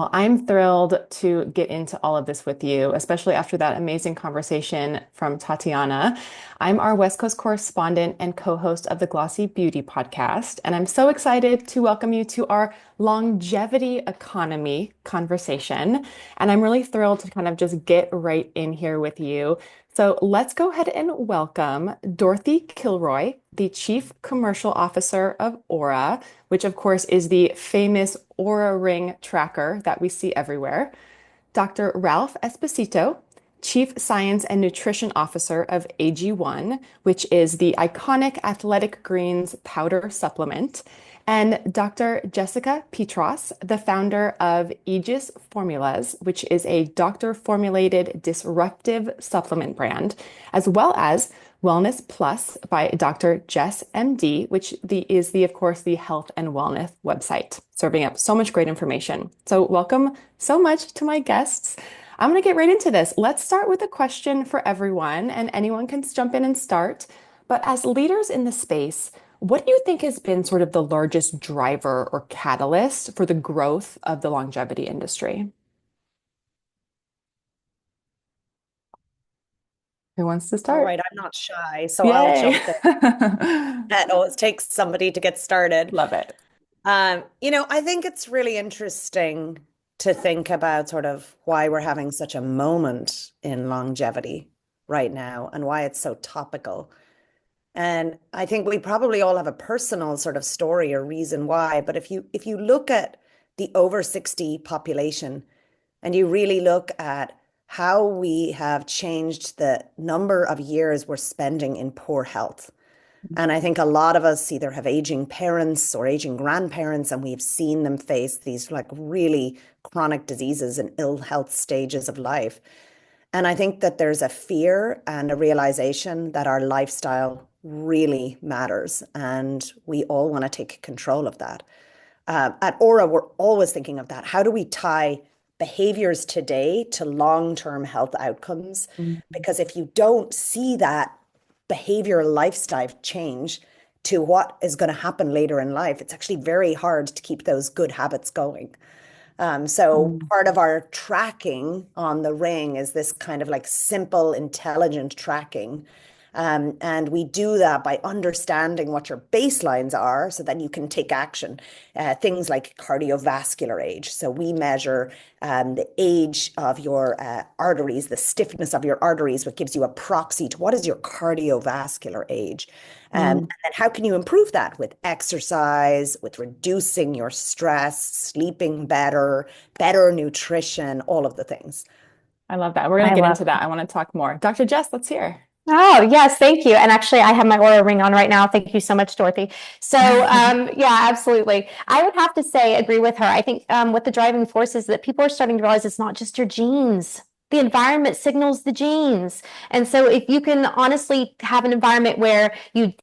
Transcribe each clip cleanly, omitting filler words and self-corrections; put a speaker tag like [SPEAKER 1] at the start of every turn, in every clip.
[SPEAKER 1] Well, I'm thrilled to get into all of this with you, especially after that amazing conversation from Tatiana. I'm our West Coast correspondent and co-host of the Glossy Beauty podcast, and I'm so excited to welcome you to our longevity economy conversation. And I'm really thrilled to kind of just get right in here with you. So let's go ahead and welcome Dorothy Kilroy, the Chief Commercial Officer of Aura, which of course is the famous Aura Ring tracker that we see everywhere. Dr. Ralph Esposito, Chief Science and Nutrition Officer of AG1, which is the iconic Athletic Greens powder supplement. And Dr. Jessica Petros, the founder of Aegis Formulas, which is a doctor-formulated disruptive supplement brand, as well as Wellness Plus by Dr. Jess MD, which is of course, the health and wellness website, serving up so much great information. So welcome so much to my guests. I'm going to get right into this. Let's start with a question for everyone, and anyone can jump in and start. But as leaders in the space, what do you think has been sort of the largest driver or catalyst for the growth of the longevity industry? Who wants to
[SPEAKER 2] All
[SPEAKER 1] start?
[SPEAKER 2] right, I'm not shy, so I'll
[SPEAKER 1] Yay.
[SPEAKER 2] jump in. It always takes somebody to get started.
[SPEAKER 1] Love it.
[SPEAKER 2] I think it's really interesting to think about sort of why we're having such a moment in longevity right now and why it's so topical. And I think we probably all have a personal sort of story or reason why, but if you look at the over 60 population and you really look at how we have changed the number of years we're spending in poor health. And I think a lot of us either have aging parents or aging grandparents, and we've seen them face these like really chronic diseases and ill health stages of life. And I think that there's a fear and a realization that our lifestyle really matters, and we all want to take control of that. At Aura, we're always thinking of that. How do we tie behaviors today to long-term health outcomes?
[SPEAKER 1] Mhm.
[SPEAKER 2] Because if you don't see that behavioral lifestyle change to what is going to happen later in life, it's actually very hard to keep those good habits going. So
[SPEAKER 1] Mm.
[SPEAKER 2] part of our tracking on the ring is this kind of like simple, intelligent tracking. And we do that by understanding what your baselines are so then you can take action. Things like cardiovascular age. So we measure the age of your arteries, the stiffness of your arteries, what gives you a proxy to what is your cardiovascular age. And
[SPEAKER 1] Mm.
[SPEAKER 2] then how can you improve that with exercise, with reducing your stress, sleeping better, better nutrition, all of the things.
[SPEAKER 1] I love that. We're going
[SPEAKER 3] I
[SPEAKER 1] to get
[SPEAKER 3] love
[SPEAKER 1] into that. I want to talk more. Dr. Jess, let's hear.
[SPEAKER 3] Oh, yes, thank you. And actually, I have my Aura ring on right now. Thank you so much, Dorothy. So, yeah, absolutely. I would have to say, agree with her. I think what the driving force is that people are starting to realize it's not just your genes. The environment signals the genes. And so if you can honestly have an environment where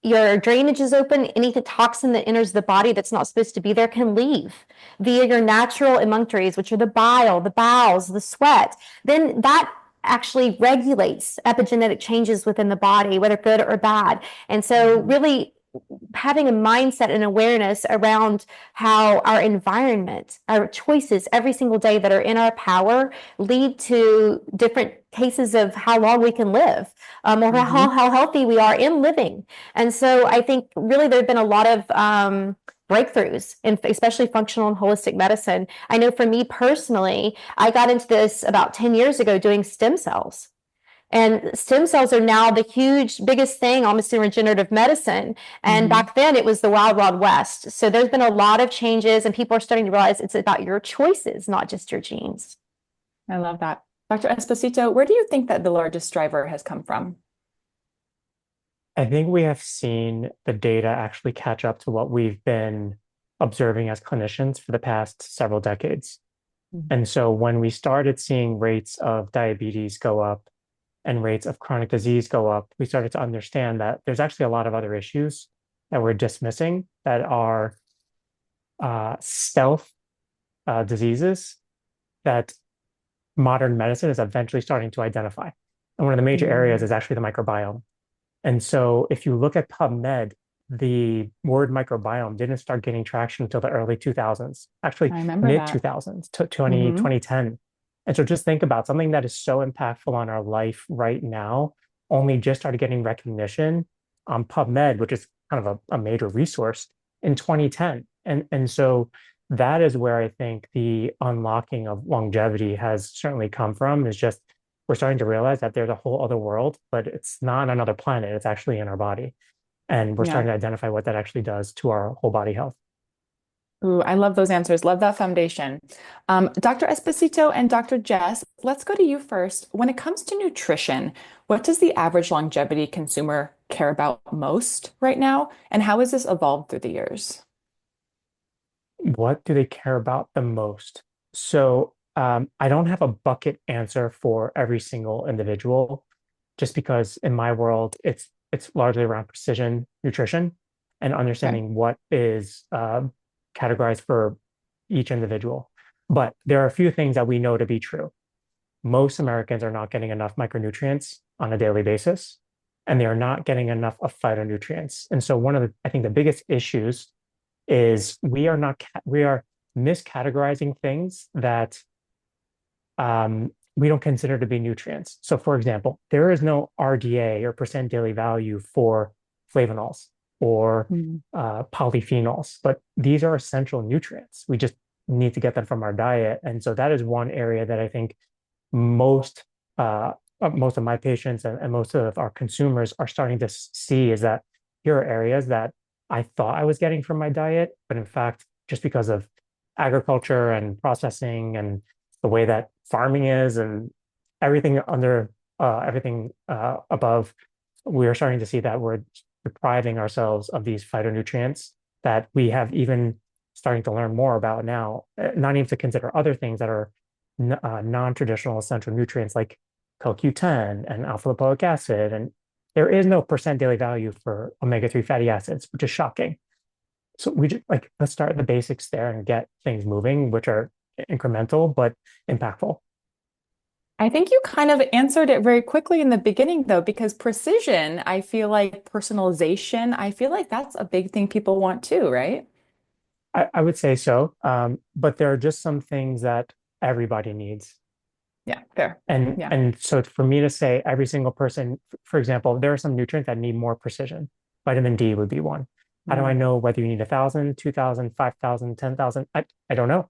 [SPEAKER 3] your drainage is open, any toxin that enters the body that's not supposed to be there can leave via your natural emunctories, which are the bile, the bowels, the sweat, then that actually regulates epigenetic changes within the body, whether good or bad. And so,
[SPEAKER 1] Mhm.
[SPEAKER 3] really having a mindset and awareness around how our environment, our choices every single day that are in our power lead to different cases of how long we can live, or
[SPEAKER 1] Mhm.
[SPEAKER 3] how healthy we are in living. And so I think really there have been a lot of breakthroughs in especially functional and holistic medicine. I know for me personally, I got into this about 10 years ago doing stem cells. And stem cells are now the huge, biggest thing almost in regenerative medicine. And
[SPEAKER 1] Mhm.
[SPEAKER 3] back then it was the wild, wild west. So there's been a lot of changes, and people are starting to realize it's about your choices, not just your genes.
[SPEAKER 1] I love that. Dr. Esposito, where do you think that the largest driver has come from?
[SPEAKER 4] I think we have seen the data actually catch up to what we've been observing as clinicians for the past several decades.
[SPEAKER 1] Mhm.
[SPEAKER 4] And so when we started seeing rates of diabetes go up and rates of chronic disease go up, we started to understand that there's actually a lot of other issues that we're dismissing that are stealth diseases that modern medicine is eventually starting to identify. And one of the major areas
[SPEAKER 1] Mm.
[SPEAKER 4] is actually the microbiome. And so if you look at PubMed, the word microbiome didn't start getting traction until the early 2000s, actually
[SPEAKER 1] I remember
[SPEAKER 4] mid
[SPEAKER 1] that.
[SPEAKER 4] 2000s to
[SPEAKER 1] Hmm.
[SPEAKER 4] 2010. And so just think about something that is so impactful on our life right now, only just started getting recognition on PubMed, which is kind of a major resource in 2010. And so that is where I think the unlocking of longevity has certainly come from, is just we're starting to realize that there's a whole other world, but it's not on another planet. It's actually in our body. And we're
[SPEAKER 1] Yeah.
[SPEAKER 4] starting to identify what that actually does to our whole body health.
[SPEAKER 1] Ooh, I love those answers. Love that foundation. Dr. Esposito and Dr. Jess, let's go to you first. When it comes to nutrition, what does the average longevity consumer care about most right now? And how has this evolved through the years?
[SPEAKER 4] What do they care about the most? So I don't have a bucket answer for every single individual, just because in my world, it's largely around precision nutrition and
[SPEAKER 1] Okay.
[SPEAKER 4] understanding what is categorized for each individual. But there are a few things that we know to be true. Most Americans are not getting enough micronutrients on a daily basis, and they are not getting enough of phytonutrients. And so one of the, I think the biggest issues is we are miscategorizing things that we don't consider to be nutrients. So for example, there is no RDA or percent daily value for flavonols or
[SPEAKER 1] Mm.
[SPEAKER 4] polyphenols, but these are essential nutrients. We just need to get them from our diet. And so that is one area that I think most most of my patients and most of our consumers are starting to see, is that here are areas that I thought I was getting from my diet, but in fact, just because of agriculture and processing and the way that farming is and everything under everything above, we are starting to see that we're depriving ourselves of these phytonutrients that we have even starting to learn more about now, not even to consider other things that are non-traditional essential nutrients like CoQ10 and alpha lipoic acid. And there is no percent daily value for omega-3 fatty acids, which is shocking. So we just like, let's start at the basics there and get things moving, which are incremental but impactful.
[SPEAKER 1] I think you kind of answered it very quickly in the beginning, though, because precision, I feel like personalization, I feel like that's a big thing people want too, right?
[SPEAKER 4] I would say so. But there are just some things that everybody needs.
[SPEAKER 1] Yeah, fair.
[SPEAKER 4] And
[SPEAKER 1] Yeah.
[SPEAKER 4] and so for me to say every single person, for example, there are some nutrients that need more precision. Vitamin D would be one. How do I
[SPEAKER 1] Mm.
[SPEAKER 4] know whether you need 1,000, 2,000, 5,000, 10,000? I don't know.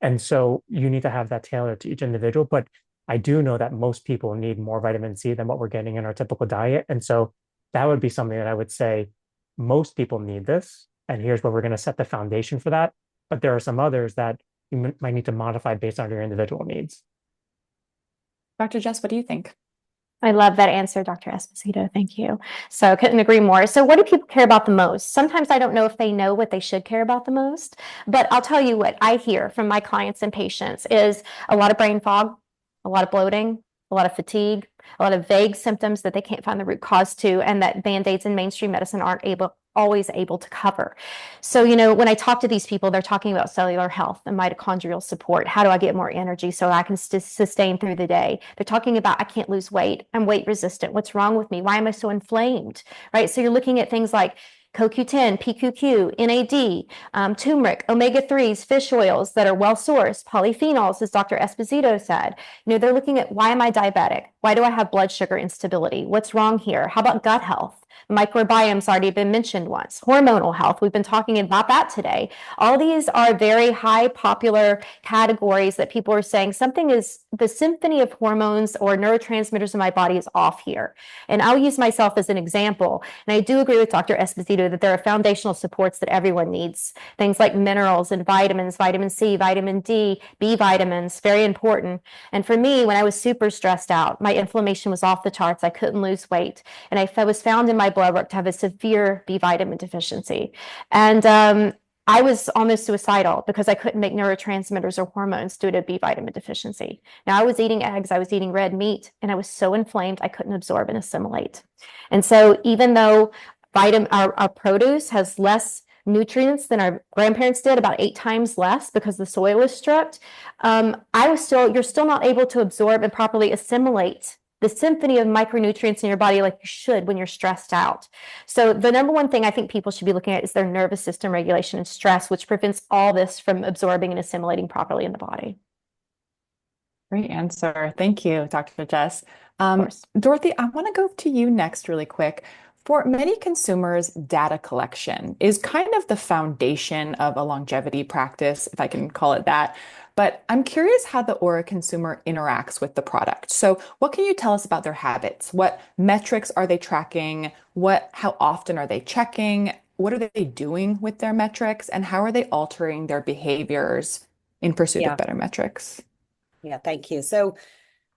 [SPEAKER 4] And so you need to have that tailored to each individual. But I do know that most people need more vitamin C than what we're getting in our typical diet. And so that would be something that I would say most people need this. And here's where we're going to set the foundation for that. But there are some others that you might need to modify based on your individual needs.
[SPEAKER 1] Dr. Jess, what do you think?
[SPEAKER 3] I love that answer, Dr. Esposito. Thank you. So couldn't agree more. So what do people care about the most? Sometimes I don't know if they know what they should care about the most, but I'll tell you what I hear from my clients and patients is a lot of brain fog, a lot of bloating, a lot of fatigue, a lot of vague symptoms that they can't find the root cause to, and that Band-Aids in mainstream medicine aren't always able to cover. So, when I talk to these people, they're talking about cellular health and mitochondrial support. How do I get more energy so I can sustain through the day? They're talking about, I can't lose weight. I'm weight resistant. What's wrong with me? Why am I so inflamed? Right? So you're looking at things like CoQ10, PQQ, NAD, turmeric, omega-3s, fish oils that are well sourced, polyphenols, as Dr. Esposito said. They're looking at, why am I diabetic? Why do I have blood sugar instability? What's wrong here? How about gut health? Microbiome's already been mentioned once. Hormonal health, we've been talking about that today. All these are very high popular categories that people are saying something is, the symphony of hormones or neurotransmitters in my body is off here. And I'll use myself as an example. And I do agree with Dr. Esposito that there are foundational supports that everyone needs. Things like minerals and vitamins, vitamin C, vitamin D, B vitamins, very important. And for me, when I was super stressed out, my inflammation was off the charts. I couldn't lose weight. And I was found in my blood work to have a severe B vitamin deficiency. And I was almost suicidal because I couldn't make neurotransmitters or hormones due to B vitamin deficiency. Now I was eating eggs, I was eating red meat, and I was so inflamed I couldn't absorb and assimilate. And so even though our produce has less nutrients than our grandparents did, about 8 times less because the soil is stripped, you're still not able to absorb and properly assimilate the symphony of micronutrients in your body like you should when you're stressed out. So the number one thing I think people should be looking at is their nervous system regulation and stress, which prevents all this from absorbing and assimilating properly in the body.
[SPEAKER 1] Great answer. Thank you, Dr. Jess.
[SPEAKER 3] Of course.
[SPEAKER 1] Dorothy, I want to go to you next really quick. For many consumers, data collection is kind of the foundation of a longevity practice, if I can call it that. But I'm curious how the Aura consumer interacts with the product. So what can you tell us about their habits? What metrics are they tracking? How often are they checking? What are they doing with their metrics? And how are they altering their behaviors in pursuit
[SPEAKER 2] Yeah.
[SPEAKER 1] of better metrics?
[SPEAKER 2] Yeah, thank you. So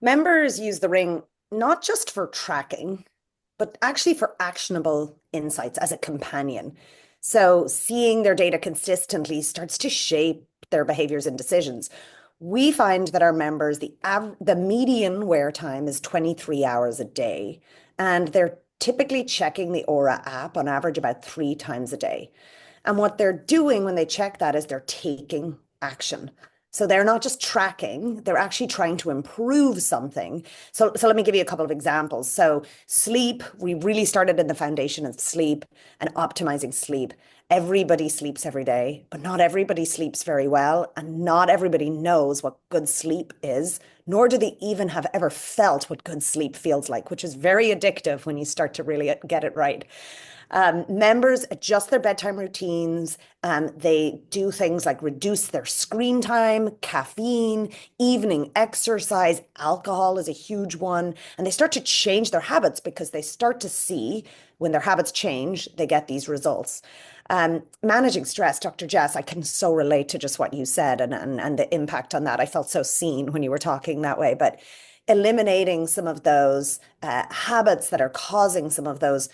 [SPEAKER 2] members use the ring not just for tracking, but actually for actionable insights as a companion. So seeing their data consistently starts to shape their behaviors and decisions. We find that our members, the median wear time is 23 hours a day, and they're typically checking the Aura app on average about 3 times a day. And what they're doing when they check that is they're taking action. So they're not just tracking, they're actually trying to improve something. So let me give you a couple of examples. So sleep, we really started in the foundation of sleep and optimizing sleep. Everybody sleeps every day, but not everybody sleeps very well. And not everybody knows what good sleep is, nor do they even have ever felt what good sleep feels like, which is very addictive when you start to really get it right. Members adjust their bedtime routines. They do things like reduce their screen time, caffeine, evening exercise, alcohol is a huge one. And they start to change their habits because they start to see when their habits change, they get these results. Managing stress, Dr. Jess, I can so relate to just what you said and the impact on that. I felt so seen when you were talking that way, but eliminating some of those habits that are causing some of those,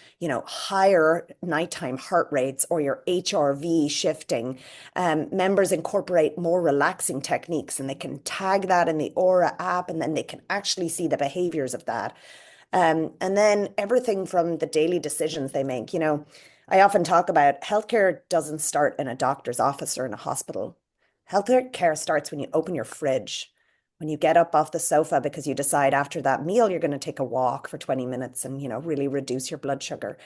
[SPEAKER 2] higher nighttime heart rates or your HRV shifting. Members incorporate more relaxing techniques, and they can tag that in the Aura app, and then they can actually see the behaviors of that. And then everything from the daily decisions they make. I often talk about healthcare doesn't start in a doctor's office or in a hospital. Healthcare starts when you open your fridge, when you get up off the sofa because you decide after that meal you're going to take a walk for 20 minutes and really reduce your blood sugar.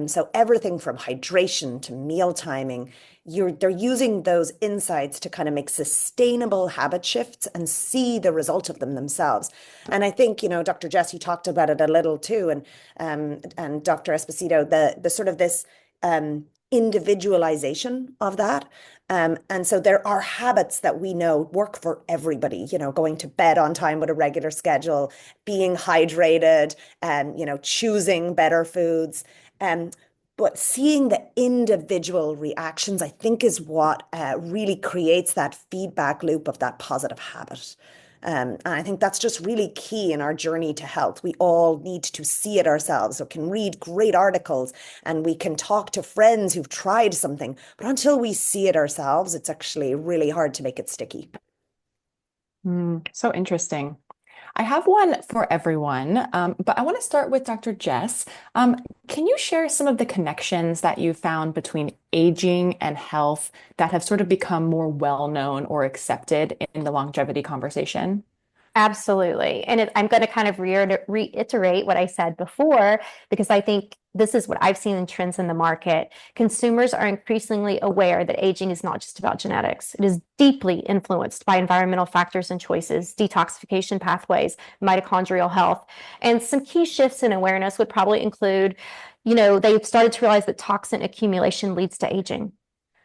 [SPEAKER 2] So everything from hydration to meal timing, they're using those insights to kind of make sustainable habit shifts and see the result of them themselves. And I think, Dr. Jess, you talked about it a little too, and Dr. Esposito, the sort of this individualization of that. And so there are habits that we know work for everybody, going to bed on time with a regular schedule, being hydrated, and, choosing better foods. But seeing the individual reactions, I think, is what really creates that feedback loop of that positive habit. And I think that's just really key in our journey to health. We all need to see it ourselves. So can read great articles and we can talk to friends who've tried something, but until we see it ourselves, it's actually really hard to make it sticky.
[SPEAKER 1] So interesting. I have one for everyone, but I want to start with Dr. Jess. Can you share some of the connections that you found between aging and health that have sort of become more well-known or accepted in the longevity conversation?
[SPEAKER 3] Absolutely. And I'm going to kind of reiterate what I said before, because I think this is what I've seen in trends in the market. Consumers are increasingly aware that aging is not just about genetics. It is deeply influenced by environmental factors and choices, detoxification pathways, mitochondrial health. And some key shifts in awareness would probably include, they've started to realize that toxin accumulation leads to aging,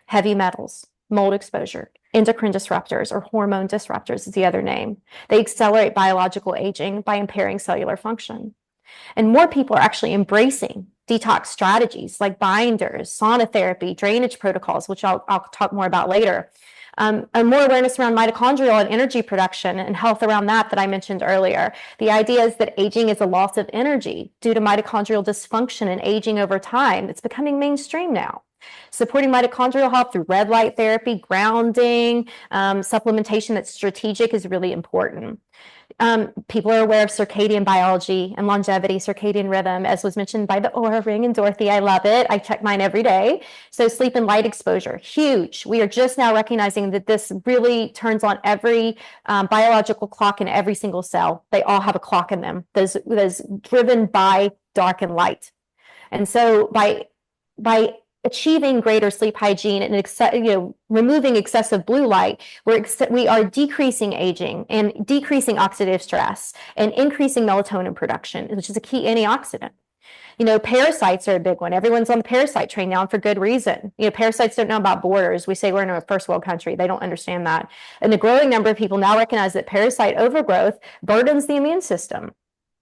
[SPEAKER 3] heavy metals, mold exposure, endocrine disruptors, or hormone disruptors is the other name. They accelerate biological aging by impairing cellular function. And more people are actually embracing detox strategies like binders, sauna therapy, drainage protocols, which I'll talk more about later. And more awareness around mitochondrial and energy production and health around that I mentioned earlier. The idea is that aging is a loss of energy due to mitochondrial dysfunction and aging over time. It's becoming mainstream now. Supporting mitochondrial health through red light therapy, grounding, supplementation that's strategic is really important. People are aware of circadian biology and longevity, circadian rhythm, as was mentioned by the Oura Ring and Dorothy. I love it. I check mine every day. So sleep and light exposure, huge. We are just now recognizing that this really turns on every biological clock in every single cell. They all have a clock in them that is driven by dark and light. And so by achieving greater sleep hygiene and removing excessive blue light, we are decreasing aging and decreasing oxidative stress and increasing melatonin production, which is a key antioxidant. Parasites are a big one. Everyone's on the parasite train now, and for good reason. Parasites don't know about borders. We say we're in a first world country. They don't understand that. And a growing number of people now recognize that parasite overgrowth burdens the immune system,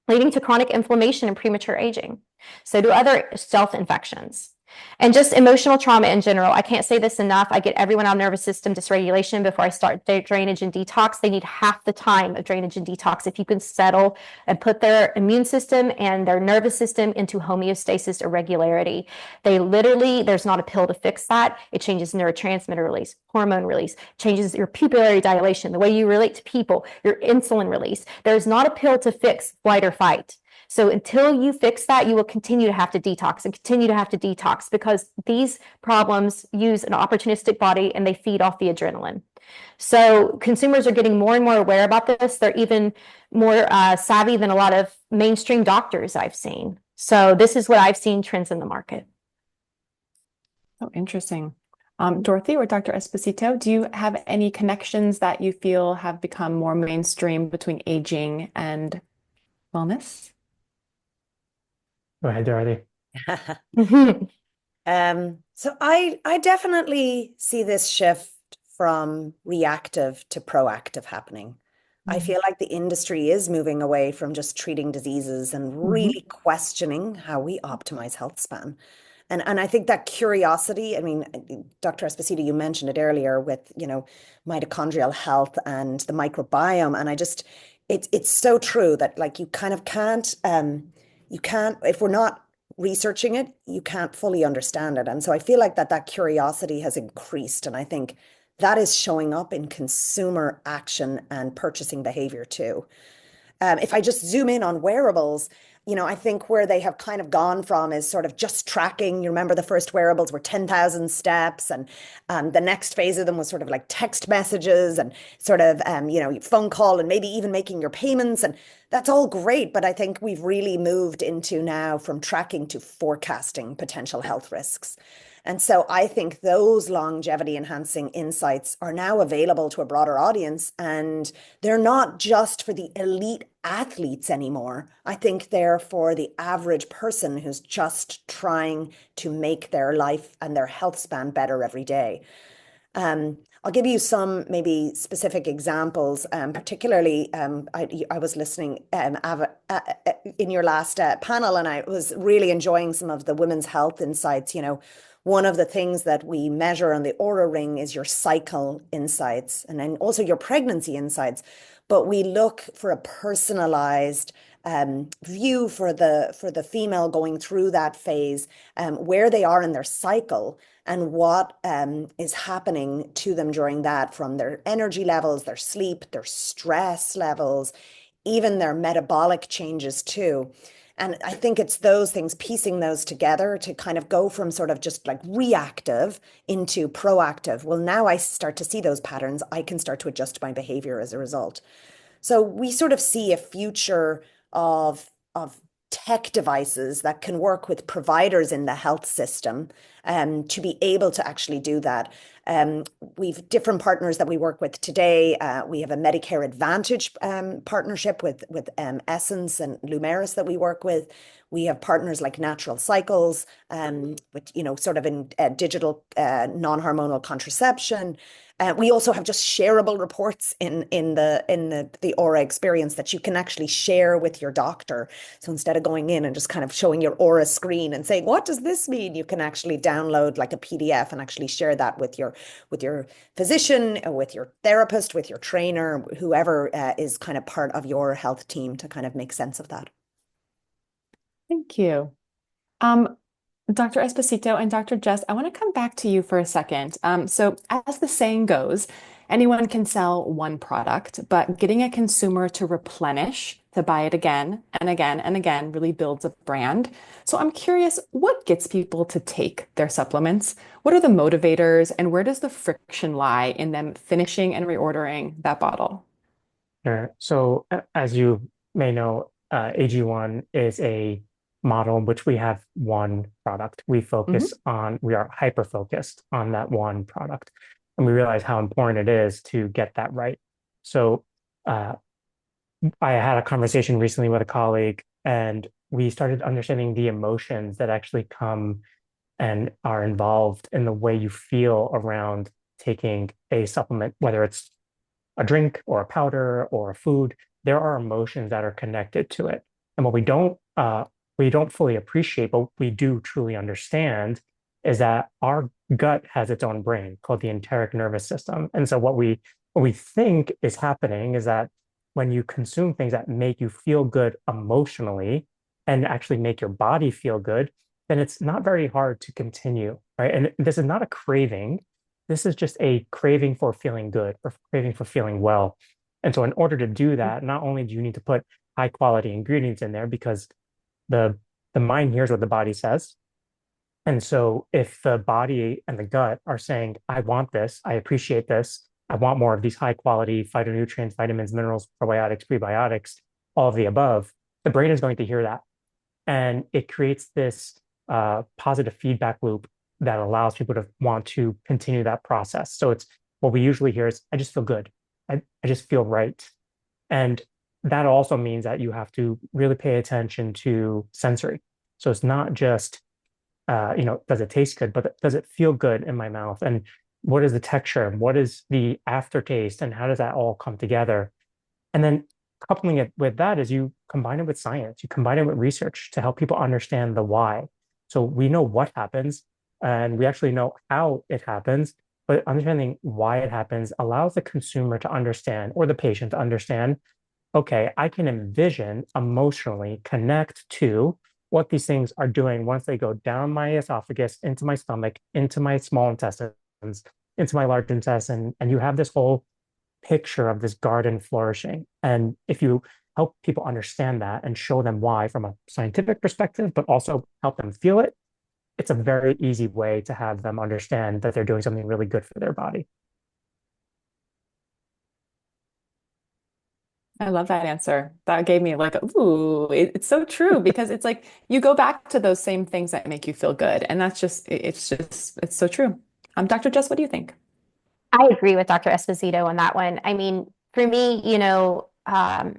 [SPEAKER 3] leading to chronic inflammation and premature aging. So do other stealth infections. And just emotional trauma in general. I can't say this enough. I get everyone on nervous system dysregulation before I start drainage and detox. They need half the time of drainage and detox if you can settle and put their immune system and their nervous system into homeostasis or regularity. There's not a pill to fix that. It changes neurotransmitter release, hormone release, changes your pupillary dilation, the way you relate to people, your insulin release. There's not a pill to fix flight or fight. So until you fix that, you will continue to have to detox and continue to have to detox, because these problems use an opportunistic body and they feed off the adrenaline. So consumers are getting more and more aware about this. They're even more savvy than a lot of mainstream doctors I've seen. So this is what I've seen trends in the market.
[SPEAKER 1] Oh, interesting. Dorothy or Dr. Esposito, do you have any connections that you feel have become more mainstream between aging and wellness?
[SPEAKER 4] Go ahead, Dorothy.
[SPEAKER 2] So I definitely see this shift from reactive to proactive happening. I feel like the industry is moving away from just treating diseases and really questioning how we optimize health span. And I think that curiosity, I mean, Dr. Esposito, you mentioned it earlier with, mitochondrial health and the microbiome. And it's so true that like you kind of can't, if we're not researching it, you can't fully understand it. And so I feel like that curiosity has increased. And I think that is showing up in consumer action and purchasing behavior too. If I just zoom in on wearables, I think where they have kind of gone from is sort of just tracking. You remember the first wearables were 10,000 steps, and the next phase of them was sort of like text messages and sort of, phone call and maybe even making your payments. And that's all great. But I think we've really moved into now from tracking to forecasting potential health risks. And so I think those longevity enhancing insights are now available to a broader audience, and they're not just for the elite athletes anymore. I think they're for the average person who's just trying to make their life and their health span better every day. I'll give you some maybe specific examples. Particularly, I was listening in your last panel, and I was really enjoying some of the women's health insights. One of the things that we measure on the Oura Ring is your cycle insights, and then also your pregnancy insights. But we look for a personalized view for the female going through that phase, where they are in their cycle and what is happening to them during that, from their energy levels, their sleep, their stress levels, even their metabolic changes too. And I think it's those things, piecing those together to kind of go from sort of just like reactive into proactive. Well, now I start to see those patterns. I can start to adjust my behavior as a result. So we sort of see a future of tech devices that can work with providers in the health system to be able to actually do that. We've different partners that we work with today. We have a Medicare Advantage partnership with Essence and Lumeris that we work with. We have partners like Natural Cycles, with sort of in digital non-hormonal contraception. We also have just shareable reports in the Aura experience that you can actually share with your doctor. So instead of going in and just kind of showing your Aura screen and saying, what does this mean? You can actually download like a PDF and actually share that with your physician, with your therapist, with your trainer, whoever is kind of part of your health team to kind of make sense of that.
[SPEAKER 1] Thank you. Dr. Esposito and Dr. Jess, I want to come back to you for a second. So, as the saying goes, anyone can sell one product, but getting a consumer to replenish, to buy it again and again and again, really builds a brand. So, I'm curious, what gets people to take their supplements? What are the motivators, and where does the friction lie in them finishing and reordering that bottle?
[SPEAKER 4] Sure. So, as you may know, AG1 is a model in which we have one product.
[SPEAKER 1] Hmm.
[SPEAKER 4] We are hyper focused on that one product. And we realize how important it is to get that right. So, uh, I had a conversation recently with a colleague, and we started understanding the emotions that actually come and are involved in the way you feel around taking a supplement, whether it's a drink or a powder or a food. There are emotions that are connected to it. And what we don't fully appreciate, but we do truly understand, is that our gut has its own brain called the enteric nervous system. And so what we think is happening is that when you consume things that make you feel good emotionally and actually make your body feel good, then it's not very hard to continue, right? And this is not a craving. This is just a craving for feeling good or craving for feeling well. And so in order to do that, not only do you need to put high quality ingredients in there because the the mind hears what the body says. And so if the body and the gut are saying, I want this, I appreciate this, I want more of these high quality phytonutrients, vitamins, minerals, probiotics, prebiotics, all of the above, the brain is going to hear that. And it creates this positive feedback loop that allows people to want to continue that process. So it's what we usually hear is, I just feel good. I just feel right. And that also means that you have to really pay attention to sensory. So it's not just, does it taste good, but does it feel good in my mouth? And what is the texture? What is the aftertaste? And how does that all come together? And then coupling it with that is you combine it with science, you combine it with research to help people understand the why. So we know what happens and we actually know how it happens, but understanding why it happens allows the consumer to understand or the patient to understand, okay, I can envision emotionally connect to what these things are doing once they go down my esophagus, into my stomach, into my small intestines, into my large intestine. And you have this whole picture of this garden flourishing. And if you help people understand that and show them why from a scientific perspective, but also help them feel it, it's a very easy way to have them understand that they're doing something really good for their body.
[SPEAKER 1] I love that answer. That gave me like, ooh, it's so true because it's like you go back to those same things that make you feel good. And that's it's so true. Dr. Jess, what do you think?
[SPEAKER 3] I agree with Dr. Esposito on that one. I mean, for me, I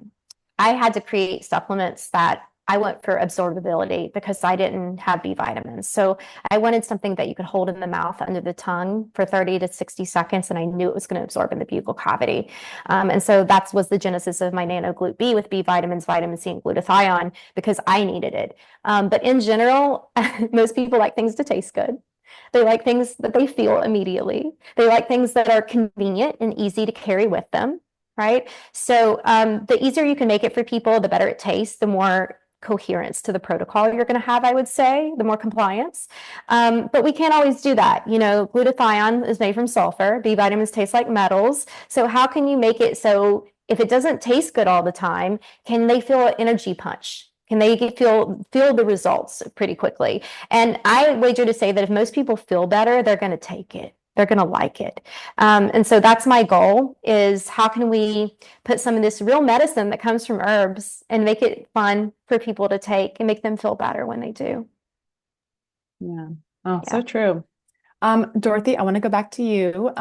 [SPEAKER 3] had to create supplements that I went for absorbability because I didn't have B vitamins. So I wanted something that you could hold in the mouth under the tongue for 30 to 60 seconds, and I knew it was going to absorb in the buccal cavity. And so that was the genesis of my Nano Glut B with B vitamins, vitamin C, and glutathione because I needed it. But in general, most people like things to taste good. They like things that they feel immediately. They like things that are convenient and easy to carry with them, right? So the easier you can make it for people, the better it tastes, the more coherence to the protocol you're going to have, I would say, the more compliance. But we can't always do that. Glutathione is made from sulfur. B vitamins taste like metals. So how can you make it so if it doesn't taste good all the time, can they feel an energy punch? Can they feel the results pretty quickly? And I wager to say that if most people feel better, they're going to take it. They're going to like it. And so that's my goal is how can we put some of this real medicine that comes from herbs and make it fun for people to take and make them feel better when they do.
[SPEAKER 1] Yeah. Oh,
[SPEAKER 3] Yeah.
[SPEAKER 1] so true. Dorothy, I want to go back to you.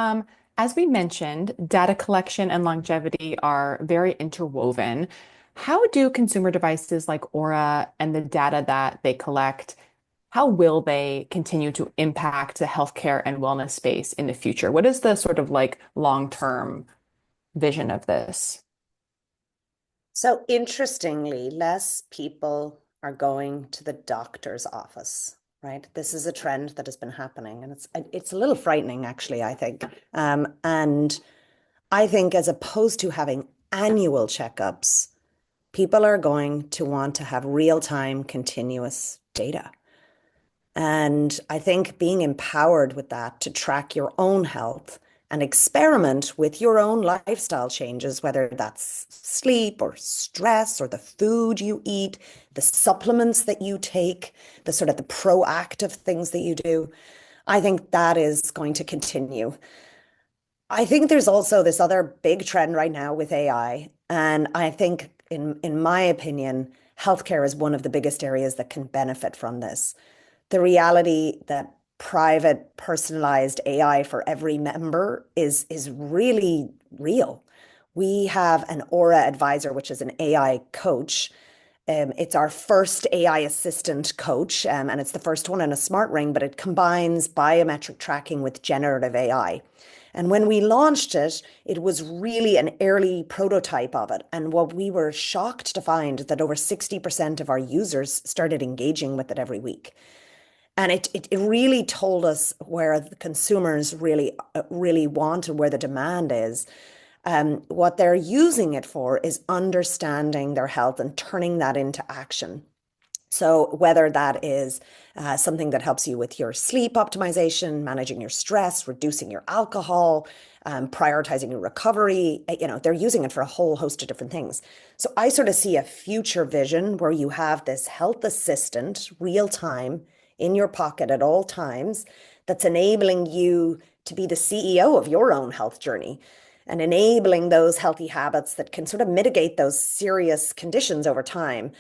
[SPEAKER 1] As we mentioned, data collection and longevity are very interwoven. How do consumer devices like Aura and the data that they collect, how will they continue to impact the healthcare and wellness space in the future? What is the sort of like long-term vision of this?
[SPEAKER 2] So interestingly, less people are going to the doctor's office, right? This is a trend that has been happening, and it's a little frightening, actually, I think. And I think as opposed to having annual checkups, people are going to want to have real-time continuous data. And I think being empowered with that to track your own health and experiment with your own lifestyle changes, whether that's sleep or stress or the food you eat, the supplements that you take, the sort of the proactive things that you do, I think that is going to continue. I think there's also this other big trend right now with AI. And I think, in my opinion, healthcare is one of the biggest areas that can benefit from this. The reality that private personalized AI for every member is really real. We have an Aura advisor, which is an AI coach. It's our first AI assistant coach, and it's the first one in a smart ring, but it combines biometric tracking with generative AI. And when we launched it, it was really an early prototype of it. And what we were shocked to find that over 60% of our users started engaging with it every week. And it really told us where the consumers really want and where the demand is. What they're using it for is understanding their health and turning that into action. So whether that is something that helps you with your sleep optimization, managing your stress, reducing your alcohol, prioritizing your recovery, they're using it for a whole host of different things. So I sort of see a future vision where you have this health assistant real time in your pocket at all times that's enabling you to be the CEO of your own health journey and enabling those healthy habits that can sort of mitigate those serious conditions over time.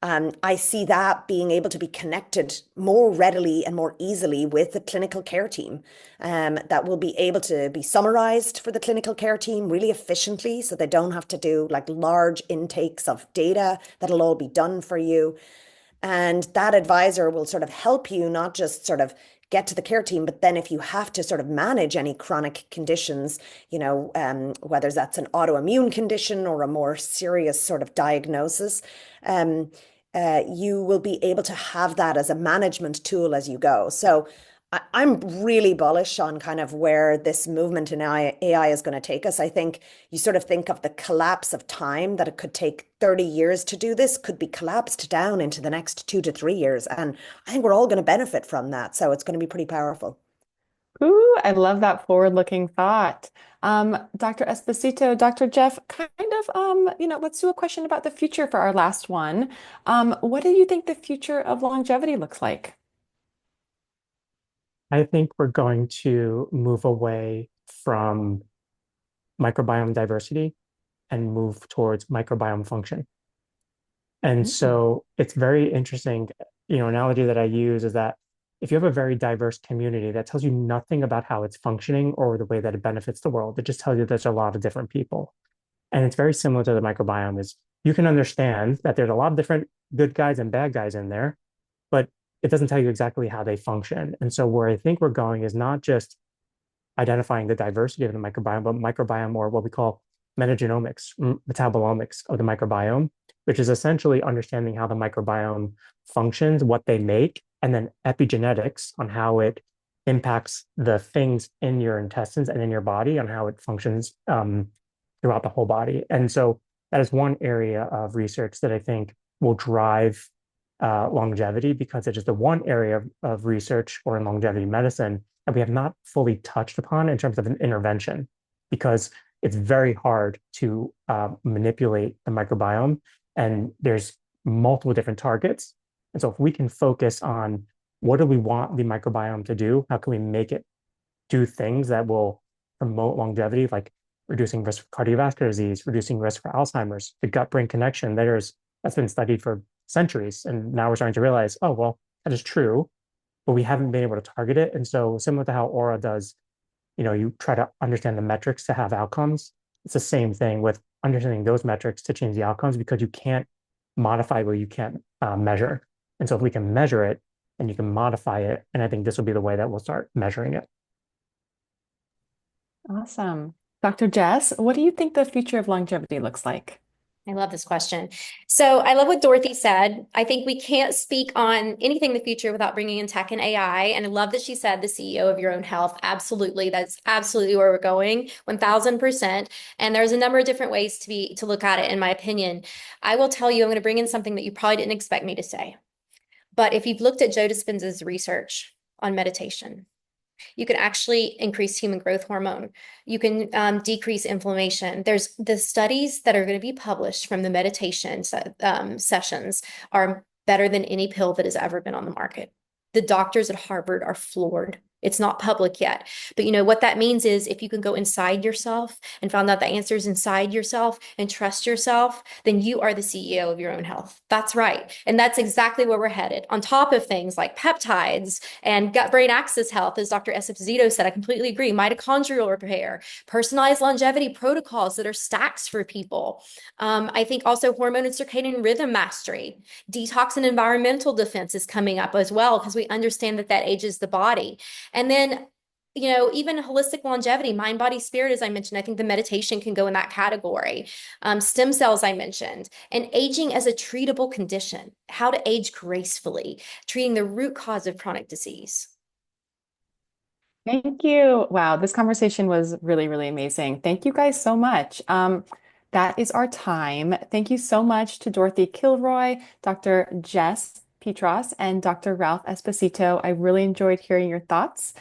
[SPEAKER 2] I see that being able to be connected more readily and more easily with the clinical care team, that will be able to be summarized for the clinical care team really efficiently so they don't have to do like large intakes of data. That'll all be done for you. And that advisor will sort of help you not just sort of get to the care team, but then if you have to sort of manage any chronic conditions, whether that's an autoimmune condition or a more serious sort of diagnosis, you will be able to have that as a management tool as you go. So I'm really bullish on kind of where this movement in AI is going to take us. I think you sort of think of the collapse of time that it could take 30 years to do this could be collapsed down into the next 2 to 3 years. And I think we're all going to benefit from that. So it's going to be pretty powerful.
[SPEAKER 1] Ooh, I love that forward-looking thought. Dr. Esposito, Dr. Jeff, let's do a question about the future for our last one. What do you think the future of longevity looks like?
[SPEAKER 4] I think we're going to move away from microbiome diversity and move towards microbiome function. And so it's very interesting, analogy that I use is that if you have a very diverse community, that tells you nothing about how it's functioning or the way that it benefits the world. It just tells you there's a lot of different people. And it's very similar to the microbiome is you can understand that there's a lot of different good guys and bad guys in there, but it doesn't tell you exactly how they function. And so where I think we're going is not just identifying the diversity of the microbiome, but microbiome or what we call metagenomics, metabolomics of the microbiome, which is essentially understanding how the microbiome functions, what they make, and then epigenetics on how it impacts the things in your intestines and in your body on how it functions throughout the whole body. And so that is one area of research that I think will drive longevity because it is the one area of research or in longevity medicine that we have not fully touched upon in terms of an intervention because it's very hard to manipulate the microbiome and there's multiple different targets. And so if we can focus on what do we want the microbiome to do, how can we make it do things that will promote longevity, like reducing risk for cardiovascular disease, reducing risk for Alzheimer's, the gut-brain connection, that's been studied for centuries. And now we're starting to realize, oh, well, that is true, but we haven't been able to target it. And so similar to how Aura does, you try to understand the metrics to have outcomes. It's the same thing with understanding those metrics to change the outcomes because you can't modify where you can't measure. And so if we can measure it and you can modify it, and I think this will be the way that we'll start measuring it.
[SPEAKER 1] Awesome. Dr. Jess, what do you think the future of longevity looks like?
[SPEAKER 3] I love this question. So I love what Dorothy said. I think we can't speak on anything in the future without bringing in tech and AI. And I love that she said the CEO of your own health. Absolutely. That's absolutely where we're going, 1000%. And there's a number of different ways to look at it, in my opinion. I will tell you, I'm going to bring in something that you probably didn't expect me to say. But if you've looked at Joe Dispenza's research on meditation, you can actually increase human growth hormone. You can decrease inflammation. There's the studies that are going to be published from the meditation sessions are better than any pill that has ever been on the market. The doctors at Harvard are floored. It's not public yet. But you know what that means is if you can go inside yourself and find out the answers inside yourself and trust yourself, then you are the CEO of your own health. That's right. And that's exactly where we're headed. On top of things like peptides and gut-brain axis health, as Dr. Esposito said, I completely agree. Mitochondrial repair, personalized longevity protocols that are stacks for people. I think also hormone and circadian rhythm mastery, detox and environmental defense is coming up as well because we understand that that ages the body. And then, you know, even holistic longevity, mind, body, spirit, as I mentioned, I think the meditation can go in that category. Stem cells, I mentioned, and aging as a treatable condition, how to age gracefully, treating the root cause of chronic disease.
[SPEAKER 1] Thank you. Wow, this conversation was really, really amazing. Thank you guys so much. That is our time. Thank you so much to Dorothy Kilroy, Dr. Jess Petros, and Dr. Ralph Esposito. I really enjoyed hearing your thoughts.